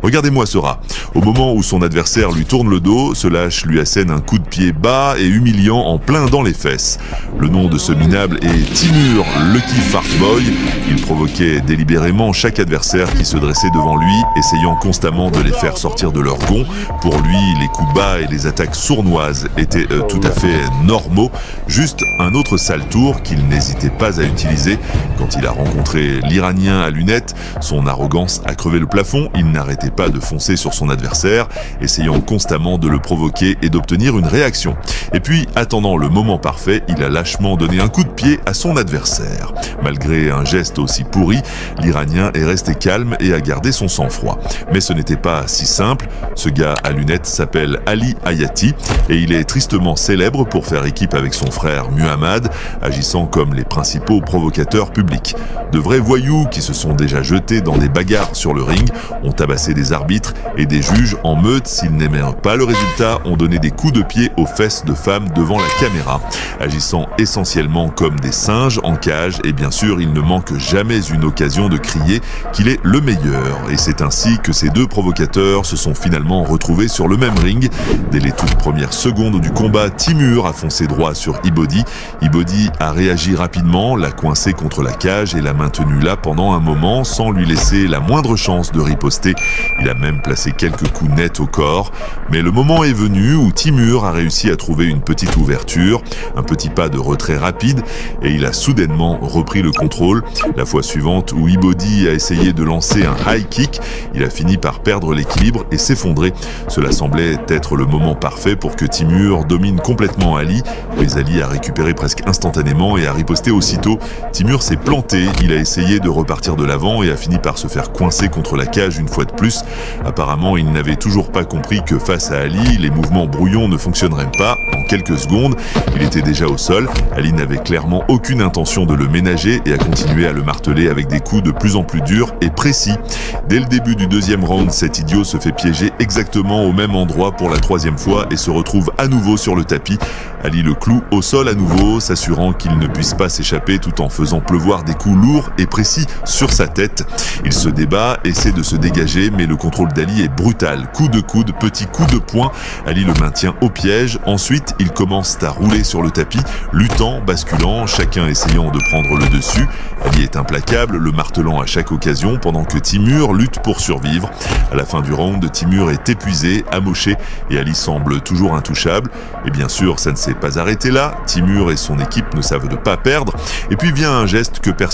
Regardez-moi ce rat. Au moment où son adversaire lui tourne le dos, ce lâche lui assène un coup de pied bas et humiliant en plein dans les fesses. Le nom de ce minable est Timur Lucky Fartboy. Il provoquait délibérément chaque adversaire qui se dressait devant lui, essayant constamment de les faire sortir de leur gond. Pour lui, les coups bas et les attaques sournoises étaient tout à fait normaux, juste un autre sale tour qu'il n'hésitait pas à utiliser. Quand il a rencontré l'Iranien à lunettes, son arrogance a crevé le plafond, il n'arrêtait pas de foncer sur son adversaire, essayant constamment de le provoquer et d'obtenir une réaction. Et puis, attendant le moment parfait, il a lâchement donné un coup de pied à son adversaire. Malgré un geste aussi pourri, l'Iranien est resté calme et a gardé son sang-froid. Mais ce n'était pas si simple. Ce gars à lunettes s'appelle Ali Hayati et il est tristement célèbre pour faire équipe avec son frère Muhammad, agissant comme les principaux provocateurs publics. De vrais voyous qui se sont déjà jetés dans des bagarres sur le ring, ont tabassé des arbitres et des juges en meute s'ils n'aimaient pas le résultat, ont donné des coups de pied aux fesses de femmes devant la caméra. Agissant essentiellement comme des singes en cage, et bien sûr il ne manque jamais une occasion de crier qu'il est le meilleur. Et c'est ainsi que ces deux provocateurs se sont finalement retrouvés sur le même ring. Dès les toutes premières secondes du combat, Timur a foncé droit sur Ibodi. Ibodi a réagi rapidement, l'a coincé contre la cage et l'a maintenu là pendant un moment sans lui laisser la moindre chance de riposter. Il a même placé quelques coups nets au corps. Mais le moment est venu où Timur a réussi à trouver une petite ouverture, un petit pas de retrait rapide et il a soudainement repris le contrôle. La fois suivante où Ibodi a essayé de lancer un high kick, il a fini par perdre l'équilibre et s'effondrer. Cela semblait être le moment parfait pour que Timur domine complètement Ali, mais Ali a récupéré presque instantanément et a riposté aussitôt. Timur s'est planté, il a essayé de repartir de l'avant et a fini par se faire coincer contre la cage une fois de plus. Apparemment, il n'avait toujours pas compris que face à Ali, les mouvements brouillons ne fonctionneraient pas. En quelques secondes, il était déjà au sol. Ali n'avait clairement aucune intention de le ménager et a continué à le marteler avec des coups de plus en plus durs et précis. Dès le début du deuxième round, cet idiot se fait piéger exactement au même endroit pour la troisième fois et se retrouve à nouveau sur le tapis. Ali le cloue au sol à nouveau, s'assurant qu'il ne puisse pas s'échapper tout en faisant pleuvoir des coups lourds et précis sur sa tête. Il se débat, essaie de se dégager, mais le contrôle d'Ali est brutal. Coup de coude, petit coup de poing, Ali le maintient au piège. Ensuite, ils commencent à rouler sur le tapis, luttant, basculant, chacun essayant de prendre le dessus. Ali est implacable, le martelant à chaque occasion, pendant que Timur lutte pour survivre. À la fin du round, Timur est épuisé, amoché, et Ali semble toujours intouchable. Et bien sûr, ça ne s'est pas arrêté là. Timur et son équipe ne savent de pas perdre. Et puis vient un geste que personne